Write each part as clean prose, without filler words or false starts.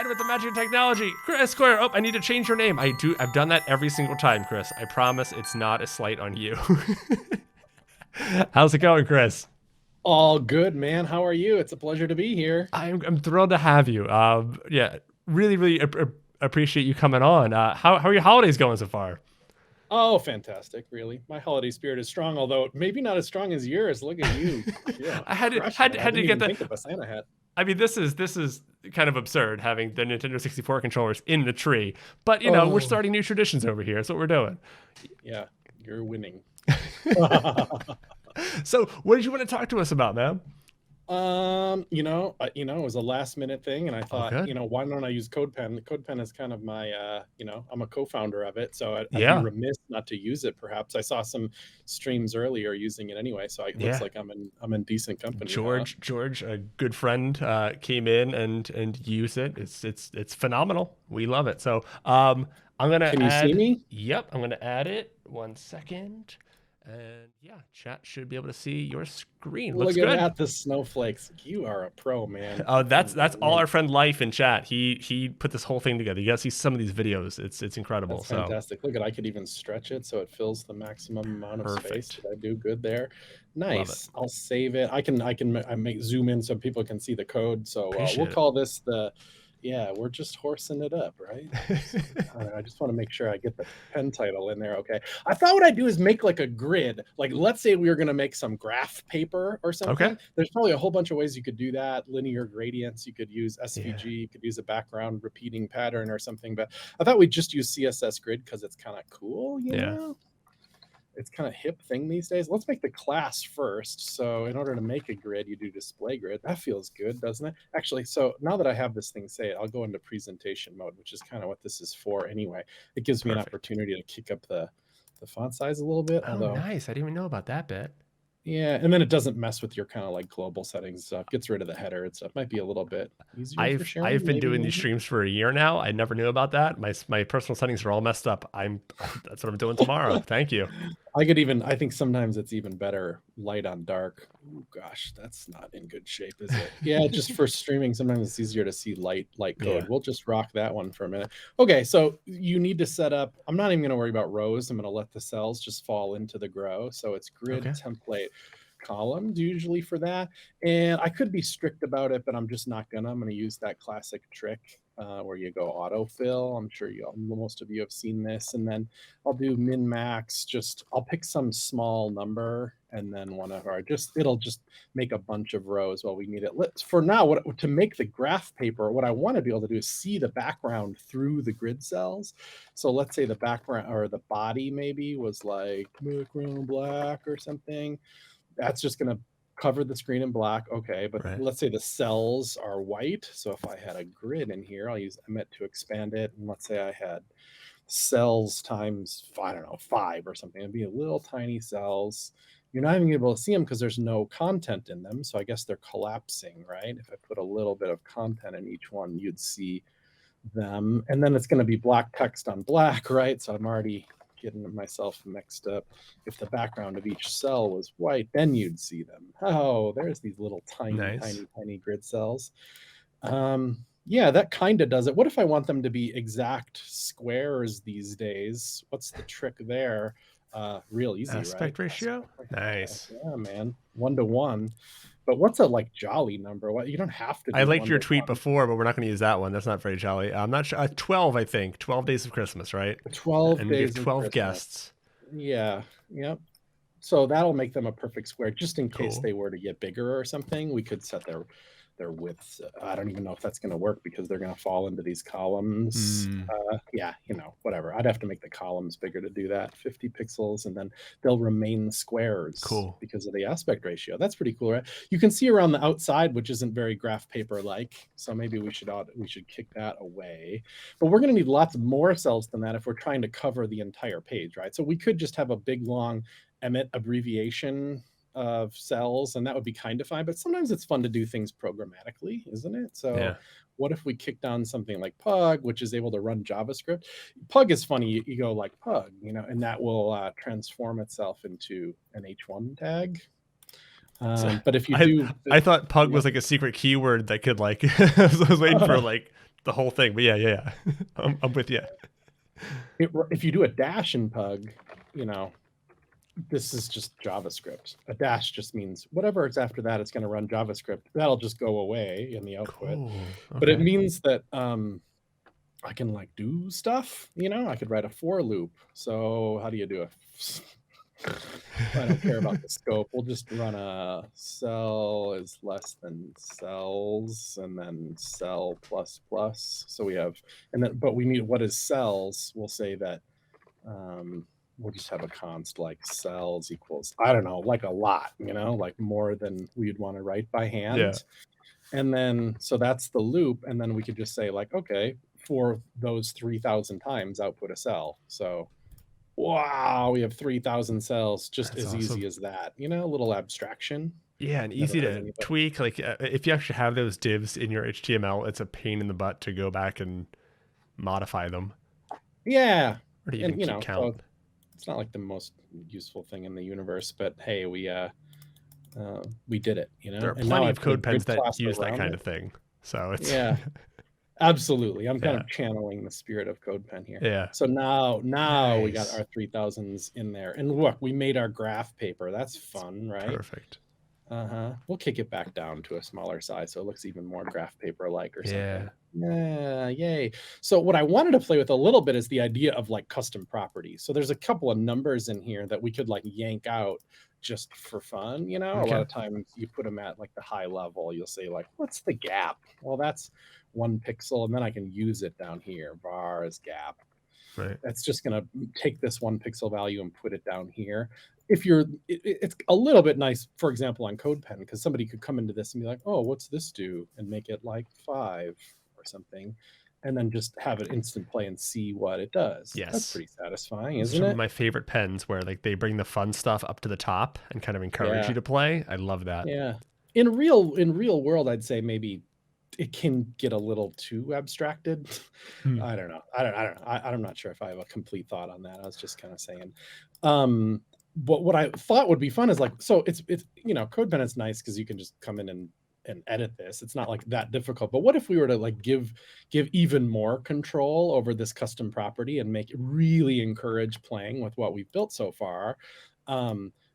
inside with the magic of technology. Chris Square. Oh, I need to change your name. I've done that every single time, Chris. I promise it's not a slight on you. How's it going, Chris? All good, man. How are you? It's a pleasure to be here. I'm thrilled to have you. Yeah, really appreciate you coming on. How are your holidays going so far? Oh, fantastic, really. My holiday spirit is strong, although maybe not as strong as yours. Look at you. Yeah, I had to crushing had it. I had to didn't get even that. think of a Santa hat. I mean, this is kind of absurd having the Nintendo 64 controllers in the tree, but we're Oh, starting new traditions over here. That's what we're doing. yeah, you're winning. So, what did you want to talk to us about, man? It was a last minute thing, and I Oh, thought, good. why don't I use CodePen? CodePen is kind of my, I'm a co-founder of it, so I'd be Yeah, remiss not to use it. Perhaps I saw some streams earlier using it anyway, so it looks yeah. like I'm in decent company, huh? George, a good friend, came in and used it. It's phenomenal. We love it. So I'm gonna Can you see add. me? Yep, I'm gonna add it. 1 second, and yeah, chat should be able to see your screen. Looks Look at good. that, the snowflakes. You are a pro, man. Oh, I can't that's all our wait. friend Life in chat. He put this whole thing together. You gotta see some of these videos. It's incredible. That's So fantastic. Look at, I could even stretch it so it fills the maximum amount of space. perfect. Did I do good there? Love it. Nice. I'll save it. I make zoom in so people can see the code. So we'll Appreciate it. call this yeah, we're just horsing it up, right? So, all right, I just want to make sure I get the pen title in there. Okay. I thought what I'd do is make like a grid. Like, let's say we were going to make some graph paper or Okay. something. There's probably a whole bunch of ways you could do that. Linear gradients. You could use Yeah. SVG. You could use a background repeating pattern or something. But I thought we'd just use CSS grid because it's kind of cool, Yeah. It's kind of hip thing these days. Let's make the class first. So in order to make a grid, you do display grid. That feels good, doesn't it? Actually, so now that I have this thing saved, I'll go into presentation mode, which is kind of what this is for anyway. It gives me an Perfect. opportunity to kick up the font size a little bit, Oh, although nice. I didn't even know about that bit. yeah, and then it doesn't mess with your kind of like global settings stuff. Gets rid of the header and stuff. Might be a little bit easier for sharing, I've been maybe, doing these maybe. streams for a year now. I never knew about that. My personal settings are all messed up. I'm That's what I'm doing tomorrow. Thank you. I think sometimes it's even better light on dark. Oh gosh, that's not in good shape, is it? Yeah, just for streaming, sometimes it's easier to see light code. Yeah. We'll just rock that one for a minute. Okay, so you need to set up, I'm not even going to worry about rows. I'm going to let the cells just fall into the grow. So it's grid Okay. template columns usually for that. And I could be strict about it, but I'm just not gonna. I'm gonna use that classic trick where you go autofill. I'm sure most of you have seen this. And then I'll do min max. I'll pick some small number and then one of our it'll just make a bunch of rows while we need it. For now, to make the graph paper, what I want to be able to do is see the background through the grid cells. So let's say the background or the body maybe was like background black or something. That's just going to cover the screen in black. Okay, but Right. let's say the cells are white. So if I had a grid in here, I'll use Emmet to expand it. And let's say I had cells times, I don't know, 5 or something. It'd be little tiny cells. You're not even able to see them because there's no content in them. So I guess they're collapsing, right? If I put a little bit of content in each one, you'd see them. And then it's going to be black text on black, right? So I'm already getting myself mixed up. If the background of each cell was white, then you'd see them. Oh, there's these little Nice. tiny grid cells. Yeah, that kind of does it. What if I want them to be exact squares these days? What's the trick there? Real easy, right? Aspect ratio. Aspect ratio. Nice. Yeah, man. 1 to 1. But what's a like jolly number? What, you don't have to I do liked one your to tweet one. before, but we're not going to use that one. That's not very jolly. I'm not sure. 12, I think. 12 days of Christmas, right? 12 And we get days of 12 Christmas. guests. Yeah. Yep. So that'll make them a perfect square. Just in case Cool. they were to get bigger or something, we could set their widths. I don't even know if that's going to work because they're going to fall into these columns. Hmm. Yeah, whatever. I'd have to make the columns bigger to do that. 50 pixels, and then they'll remain squares Cool. because of the aspect ratio. That's pretty cool, right? You can see around the outside, which isn't very graph paper like. So maybe we should kick that away. But we're going to need lots more cells than that if we're trying to cover the entire page, right? So we could just have a big long Emmet abbreviation of cells, and that would be kind of fine. But sometimes it's fun to do things programmatically, isn't it? So Yeah. what if we kicked on something like Pug, which is able to run JavaScript? Pug is funny. You go like Pug, and that will transform itself into an H1 tag. But if you I do, I thought pug yeah. was like a secret keyword that could like I was waiting for like the whole thing, but yeah. I'm with you. If you do a dash in pug, you know, this is just JavaScript. A dash just means whatever it's after that, it's going to run JavaScript. That'll just go away in the output. Cool. But it Okay. means that I can like do stuff, you know, I could write a for loop. So how do you do it? I don't care about the scope. We'll just run a cell is less than cells and then cell plus plus. So we have, and then, but we need what is cells. We'll say that we'll just have a const like cells equals, I don't know, like a lot, you know, like more than we'd want to write by hand. Yeah. And then, so that's the loop. And then we could just say like, okay, for those 3,000 times output a cell. So, wow, we have 3,000 cells, just That's as awesome. easy as that, you know, a little abstraction. Yeah, and Never easy hurt to anybody. tweak. Like if you actually have those divs in your HTML, it's a pain in the butt to go back and modify them Yeah. or to even And, you keep know, count. so it's not like the most useful thing in the universe, but hey, we did it, you There know, are and now plenty I of put a code pens grid that class use that around kind it. of thing. So it's Yeah. Absolutely. I'm kind yeah, of channeling the spirit of CodePen here. yeah, So now we got nice, our 3000s in there. And look, we made our graph paper. That's fun, right? perfect. We'll kick it back down to a smaller size so it looks even more graph paper like or Yeah, something. Yeah, yay. So what I wanted to play with a little bit is the idea of like custom properties. So there's a couple of numbers in here that we could like yank out just for fun, you know. A lot okay, of times you put them at like the high level. You'll say like, what's the gap? Well, that's 1 pixel, and then I can use it down here. Var is gap. right. That's just going to take this 1 pixel value and put it down here. If you're, it's a little bit nice, for example, on CodePen, because somebody could come into this and be like, oh, what's this do? And make it like 5 or something, and then just have it instant play and see what it does. That's Yes. pretty satisfying, These are isn't some of it? my favorite pens where like they bring the fun stuff up to the top and kind of encourage Yeah. you to play. I love that. Yeah. In real world, I'd say maybe it can get a little too abstracted. Hmm. I don't know. I'm not sure if I have a complete thought on that. I was just kind of saying. But what I thought would be fun is like, so it's you know, CodePen is nice because you can just come in and edit this. It's not like that difficult. But what if we were to like give even more control over this custom property and make it really encourage playing with what we've built so far?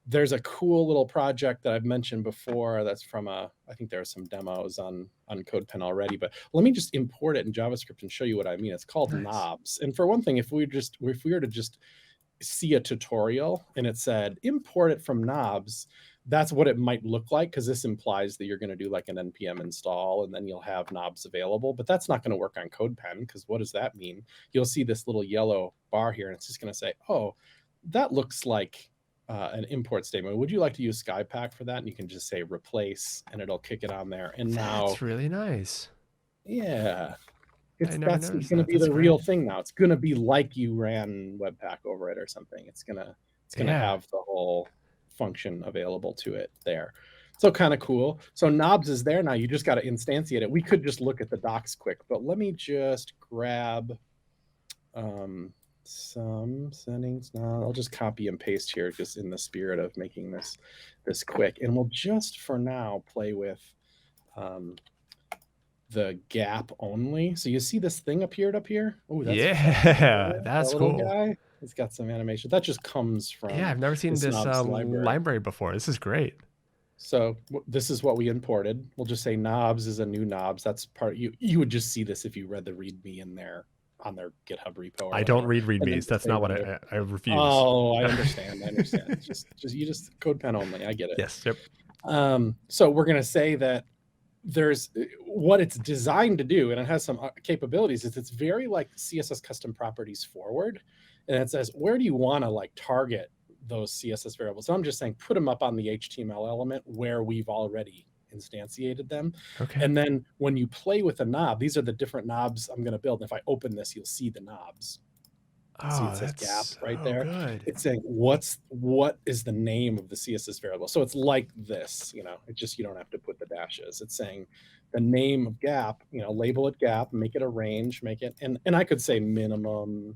There's a cool little project that I've mentioned before that's from I think there are some demos on CodePen already, but let me just import it in JavaScript and show you what I mean. It's called Nice. knobs. And for one thing, if we were to just see a tutorial and it said import it from knobs, that's what it might look like, because this implies that you're going to do like an npm install and then you'll have knobs available. But that's not going to work on CodePen, because what does that mean? You'll see this little yellow bar here and it's just going to say, oh, that looks like an import statement. Would you like to use SkyPack for that? And you can just say replace and it'll kick it on there. And now, That's really nice. yeah, I never that's noticed going to that. be That's the real great. thing now. It's going to be like you ran Webpack over it or something. It's going to Yeah. have the whole function available to it there. So kind of cool. So knobs is there now. You just got to instantiate it. We could just look at the docs quick, but let me just grab some settings now. I'll just copy and paste here just in the spirit of making this quick. And we'll just for now play with the gap only. So you see this thing appeared up here? Oh, that's fun. Yeah, That that's little cool. guy, it's got some animation. That just comes Yeah, from I've never seen this this knobs library. library before. This is great. So this is what we imported. We'll just say knobs is a new knobs. That's part, you would just see this if you read the README in there on their GitHub repo or I don't whatever. read And then readmes. just That's say not what render. I refuse. Oh, I understand. It's just you just CodePen only. I get it. Yes. Yep. So we're gonna say that there's what it's designed to do, and it has some capabilities. Is it's very like CSS custom properties forward, and it says where do you want to like target those CSS variables. So I'm just saying put them up on the HTML element where we've already instantiated them. Okay. And then when you play with a knob, these are the different knobs I'm going to build. And if I open this, you'll see the knobs. See, it Oh, says gap that's right so there. good. It's saying what is the name of the CSS variable. So it's like this, you know, it just, you don't have to put the dashes. It's saying the name of gap, you know, label it gap, make it a range, make it, and I could say minimum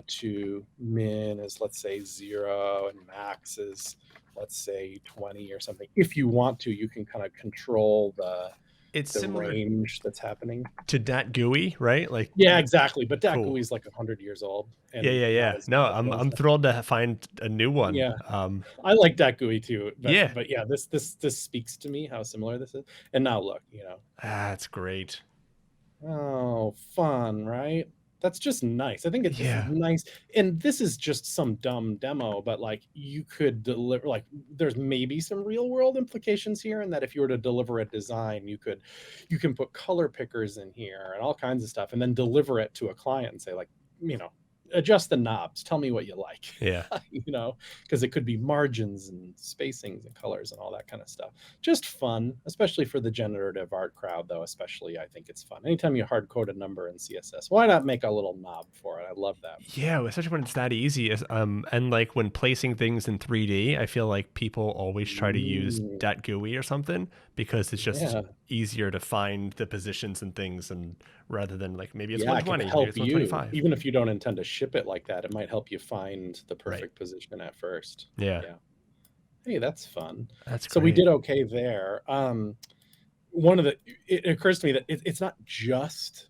to min is, let's say 0, and max is let's say 20 or something. If you want to, you can kind of control It's the similar range that's happening. to Dat GUI, right? Like, Yeah, exactly. But that cool. GUI is like 100 years old Yeah, and yeah, not yeah. as No, intelligent. I'm thrilled to find a new one. Yeah, I like that GUI too. Yeah, But yeah, this speaks to me how similar this is. And now look, that's great. oh, fun, right? That's just nice. I think this is Yeah, nice. And this is just some dumb demo, but like you could deliver, like there's maybe some real world implications here. And that if you were to deliver a design, you can put color pickers in here and all kinds of stuff, and then deliver it to a client and say like, adjust the knobs, tell me what you like. yeah. Because it could be margins and spacings and colors and all that kind of stuff. Just fun, especially for the generative art crowd, though. Especially, I think it's fun. Anytime you hard code a number in CSS, why not make a little knob for it? I love that. Yeah, especially when it's that easy. And like when placing things in 3D, I feel like people always try to use Mm, Dat GUI or something because it's just yeah, easier to find the positions and things, and rather than like maybe it's yeah, it can 120, maybe help it's you, 125. even if you don't intend to ship it like that. It might help you find the Right. perfect position at first. Yeah, Yeah. Hey, that's fun. that's So we great. did okay there. One of the it occurs to me that it's not just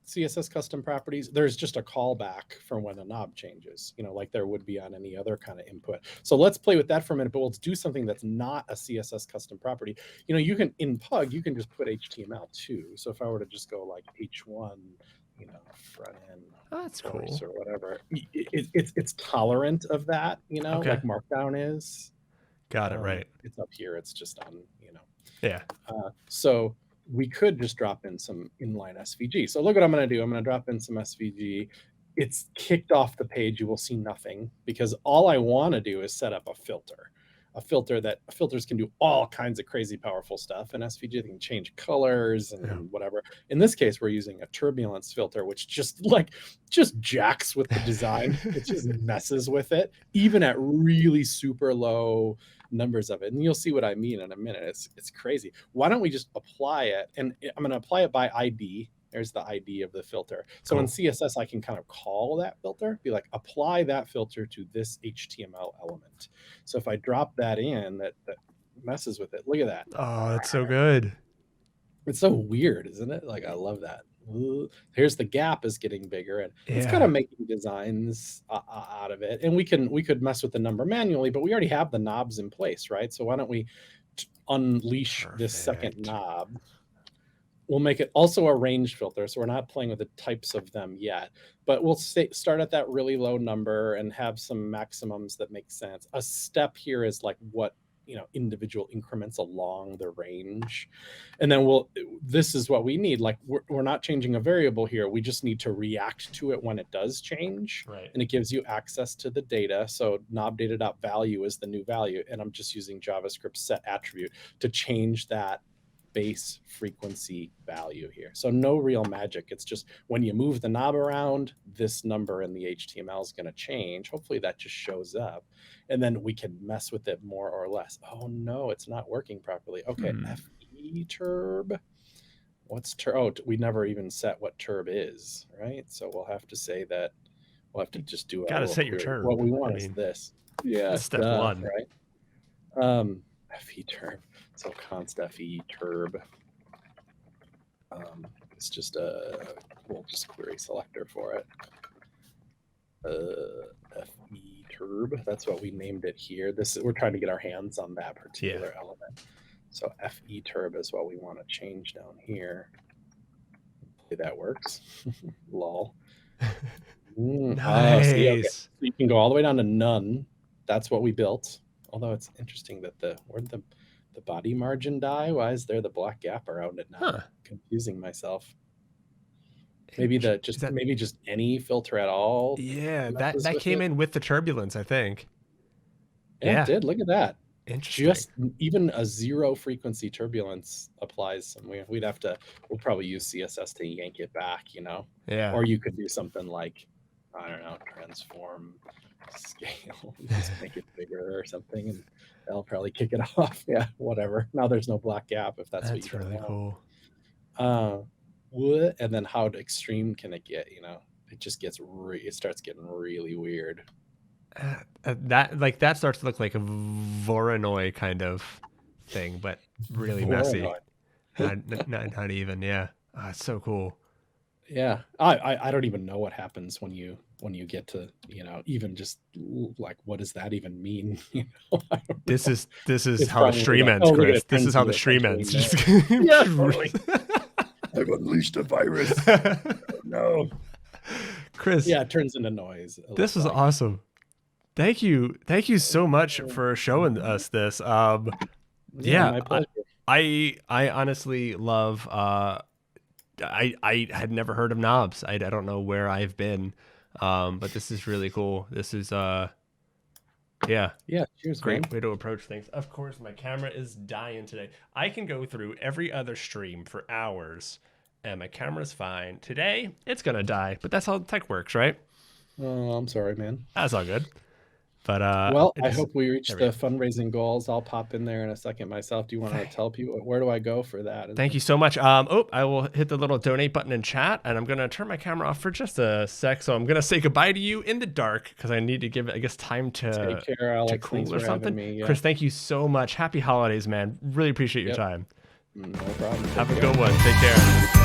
CSS custom properties. There's just a callback for when a knob changes, like there would be on any other kind of input. So let's play with that for a minute, but let's do something that's not a CSS custom property. You can, in Pug, you can just put HTML too. So if I were to just go like H1, front end Oh, that's course cool. or whatever, it's tolerant of that, Okay, like Markdown is. got it. Right. It's up here. It's just on, Yeah. So we could just drop in some inline SVG. So look what I'm going to do. I'm going to drop in some SVG. It's kicked off the page. You will see nothing because all I want to do is set up a filter. Filters can do all kinds of crazy powerful stuff, and SVG can change colors and, Yeah. and whatever. In this case, we're using a turbulence filter, which just jacks with the design. It just messes with it, even at really super low numbers of it. And you'll see what I mean in a minute. It's crazy. Why don't we just apply it? And I'm going to apply it by ID. There's the ID of the filter. So in Cool. CSS, I can kind of call that filter, be like, apply that filter to this HTML element. So if I drop that in, that messes with it. Look at that. Oh, that's so good. It's so weird, isn't it? Like, I love that. Here's the gap is getting bigger, and it's kind Yeah. of making designs out of it. And we could mess with the number manually, but we already have the knobs in place, right? So why don't we unleash this second Perfect. knob? We'll make it also a range filter, so we're not playing with the types of them yet, but we'll start at that really low number and have some maximums that make sense. A step here is like what individual increments along the range, and then this is what we need. Like we're not changing a variable here, we just need to react to it when it does change. Right. And it gives you access to the data. So knob data.value is the new value, and I'm just using JavaScript set attribute to change that base frequency value here. So no real magic. It's just when you move the knob around, this number in the HTML is going to change. Hopefully that just shows up, and then we can mess with it more or less. Oh no, it's not working properly. Okay, FE turb. What's turb? Oh, we never even set what turb is, right? So we'll have to say that. We'll have to just do a Got to little set your query. What turb. we I want is mean, this. Yeah, this is step one. right. FE turb. So const FE turb. It's just we'll just query selector for it. FE turb. That's what we named it here. We're trying to get our hands on that particular element. So FE turb is what we want to change down here. Hopefully that works. Lol. Nice. See, okay. So you can go all the way down to none. That's what we built. Although it's interesting that where'd the body margin die? Why is there the black gap around it now? Huh. Confusing myself. Maybe maybe just any filter at all. Yeah, that came in with the turbulence, I think. Yeah, it did. Look at that. Interesting. Just even a zero frequency turbulence applies, and we'll probably use CSS to yank it back, Yeah. Or you could do something like, I don't know, transform scale, just make it bigger or something, and that'll probably kick it off. Yeah, whatever. Now there's no black gap if that's what you really want. cool. And then how extreme can it get? It just gets it starts getting really weird. that starts to look like a Voronoi kind of thing, but really messy. Not even, yeah. Oh, it's so cool. Yeah, I don't even know what happens when you get to, even just like, what does that even mean? I don't This know. is It's how the probably stream like, ends, look at Chris. it This is turns how into the stream essentially ends. no. Just Yeah, totally. I've unleashed a virus. No. Chris, Yeah, it turns into noise. It this looks was like. awesome. Thank you so much for showing us this. Yeah, Yeah, my pleasure. I honestly love. I had never heard of knobs. I don't know where I've been, but this is really cool. This is yeah. Yeah, cheers, man. Great way to approach things. Of course, my camera is dying today. I can go through every other stream for hours, and my camera's fine. Today, it's gonna die, but that's how tech works, right? Oh, I'm sorry, man. That's all good. But Well, it I just hope we reach there we the go. fundraising goals. I'll pop in there in a second myself. Do you want to tell people where do I go for that? Thank you so much. Oh, I will hit the little donate button in chat, and I'm gonna turn my camera off for just a sec. So I'm gonna say goodbye to you in the dark because I need to give it, I guess, time to Take care, Alex. cool Thanks or for something. having me. Yeah. Chris, thank you so much. Happy holidays, man. Really appreciate your Yep. time. No problem. Have Take a care. good one. Take care.